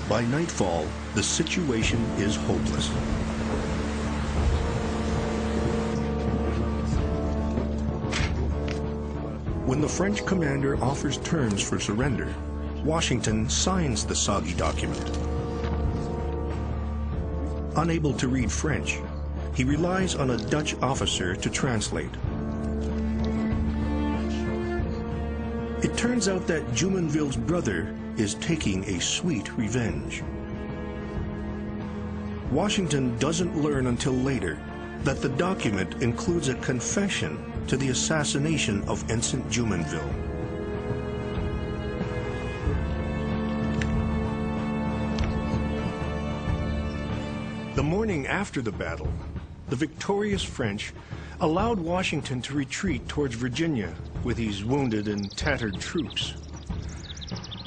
By nightfall, the situation is hopeless. When the French commander offers terms for surrender, Washington signs the soggy document. Unable to read French, he relies on a Dutch officer to translate. It turns out that Jumonville's brother is taking a sweet revenge. Washington doesn't learn until later that the document includes a confession to the assassination of Ensign Jumonville. The morning after the battle, the victorious French allowed Washington to retreat towards Virginia with his wounded and tattered troops.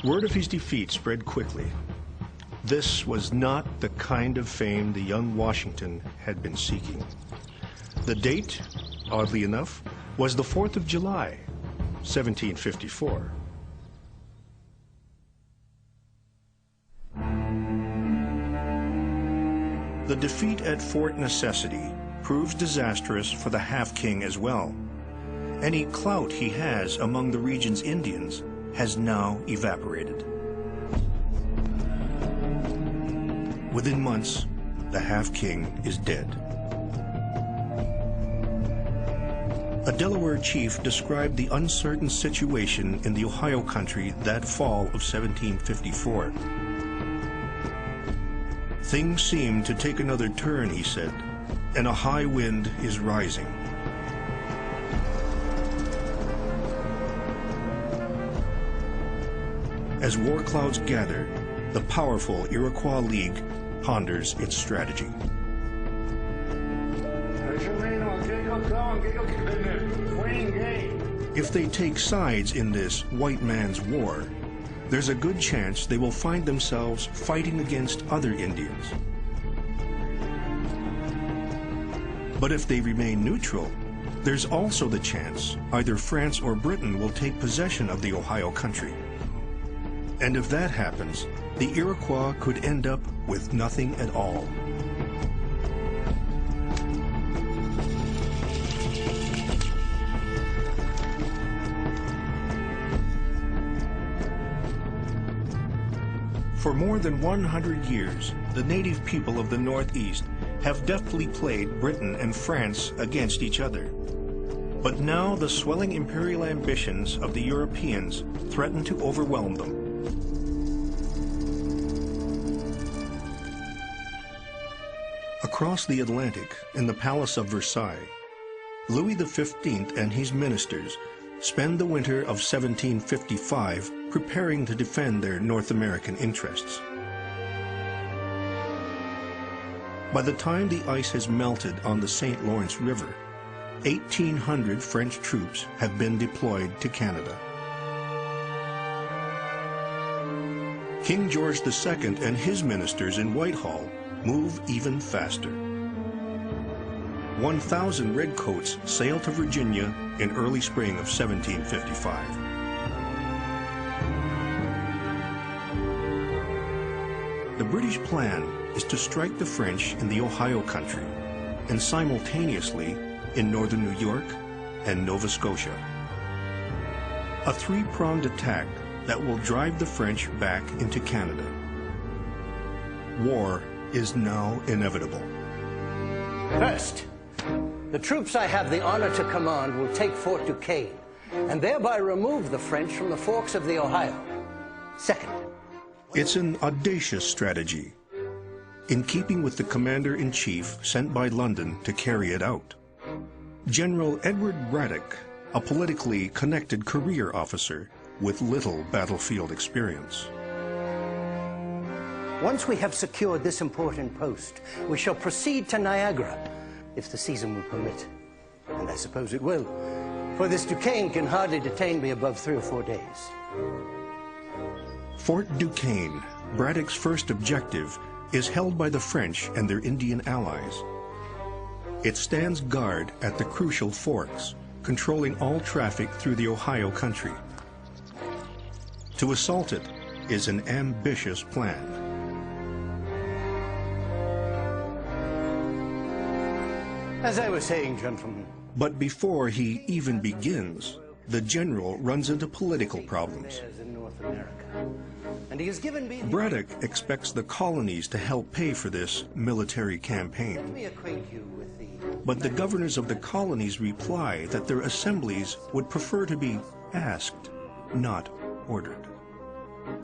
Word of his defeat spread quickly. This was not the kind of fame the young Washington had been seeking. The date, oddly enough, was the 4th of July, 1754. The defeat at Fort Necessity proves disastrous for the Half-King as well. Any clout he has among the region's Indians has now evaporated. Within months, the Half-King is dead. A Delaware chief described the uncertain situation in the Ohio country that fall of 1754. Things seem to take another turn, he said, and a high wind is rising. As war clouds gather, the powerful Iroquois League ponders its strategy. If they take sides in this white man's war, there's a good chance they will find themselves fighting against other Indians. But if they remain neutral, there's also the chance either France or Britain will take possession of the Ohio country. And if that happens, the Iroquois could end up with nothing at all. For more than 100 years, the native people of the Northeast have deftly played Britain and France against each other. But now the swelling imperial ambitions of the Europeans threaten to overwhelm them. Across the Atlantic, in the Palace of Versailles, Louis XV and his ministers spend the winter of 1755 preparing to defend their North American interests. By the time the ice has melted on the St. Lawrence River, 1,800 French troops have been deployed to Canada. King George II and his ministers in Whitehall move even faster. 1,000 redcoats sail to Virginia in early spring of 1755. The British plan is to strike the French in the Ohio country and simultaneously in northern New York and Nova Scotia. A three-pronged attack that will drive the French back into Canada. War is now inevitable. First, the troops I have the honor to command will take Fort Duquesne and thereby remove the French from the forks of the Ohio. Second, it's an audacious strategy, in keeping with the commander-in-chief sent by London to carry it out. General Edward Braddock, a politically connected career officer with little battlefield experience. Once we have secured this important post, we shall proceed to Niagara, if the season will permit. And I suppose it will, for this Duquesne can hardly detain me above 3 or 4 days. Fort Duquesne, Braddock's first objective, is held by the French and their Indian allies. It stands guard at the crucial forks, controlling all traffic through the Ohio country. To assault it is an ambitious plan. As I was saying, gentlemen. But before he even begins, the general runs into political problems. In North America. And he has given me Braddock expects the colonies to help pay for this military Let campaign. me acquaint you with the... But the governors of the colonies reply that their assemblies would prefer to be asked, not ordered.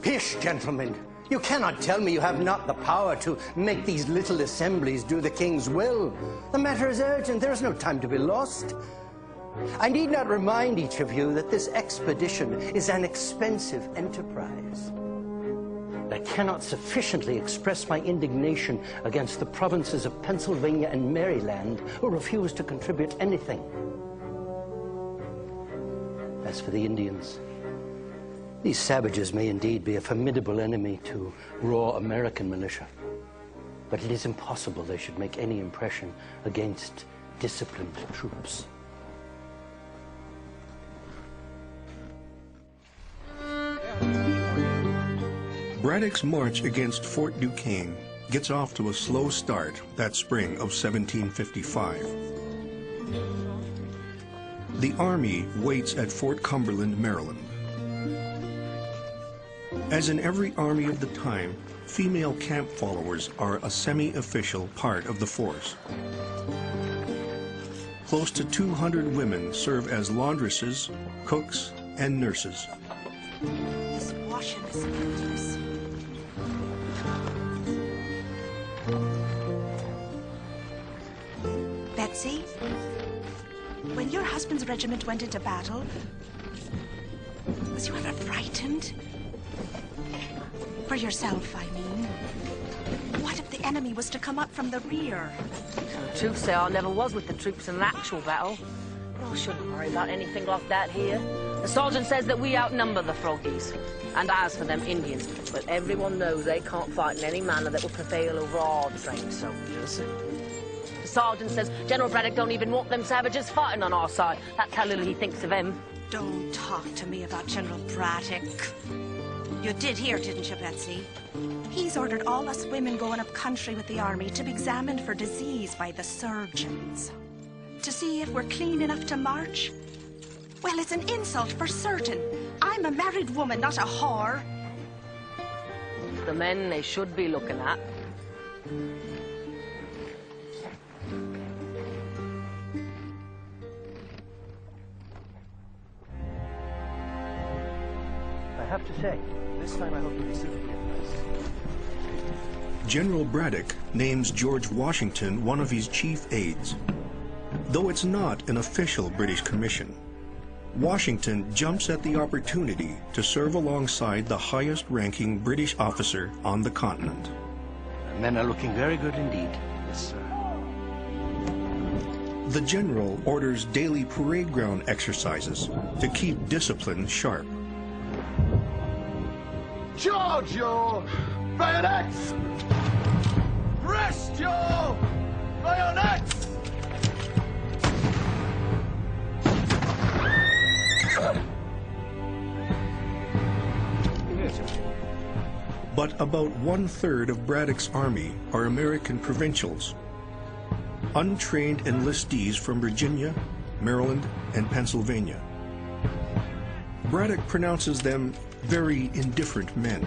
Pish, gentlemen! You cannot tell me you have not the power to make these little assemblies do the king's will. The matter is urgent. There is no time to be lost. I need not remind each of you that this expedition is an expensive enterprise. I cannot sufficiently express my indignation against the provinces of Pennsylvania and Maryland who refuse to contribute anything. As for the Indians, these savages may indeed be a formidable enemy to raw American militia, but it is impossible they should make any impression against disciplined troops. Braddock's march against Fort Duquesne gets off to a slow start that spring of 1755. The army waits at Fort Cumberland, Maryland. As in every army of the time, female camp followers are a semi-official part of the force. Close to 200 women serve as laundresses, cooks, and nurses. This washing is endless. Betsy, when your husband's regiment went into battle, was you ever frightened? For yourself, I mean. What if the enemy was to come up from the rear? The truth say I never was with the troops in an actual battle. But I shouldn't worry about anything like that here. The sergeant says that we outnumber the Froggies. And as for them Indians, well, everyone knows they can't fight in any manner that will prevail over our trained soldiers. The sergeant says General Braddock don't even want them savages fighting on our side. That's how little he thinks of them. Don't talk to me about General Braddock. You did hear, didn't you, Betsy? He's ordered all us women going up country with the army to be examined for disease by the surgeons. To see if we're clean enough to march? Well, it's an insult for certain. I'm a married woman, not a whore. The men they should be looking at. I have to say, this time I hope you'll be suitably impressed. General Braddock names George Washington one of his chief aides. Though it's not an official British commission, Washington jumps at the opportunity to serve alongside the highest-ranking British officer on the continent. The men are looking very good indeed. Yes, sir. The general orders daily parade ground exercises to keep discipline sharp. Charge your bayonets! Rest your bayonets! But about 1/3 of Braddock's army are American provincials, untrained enlistees from Virginia, Maryland, and Pennsylvania. Braddock pronounces them very indifferent men.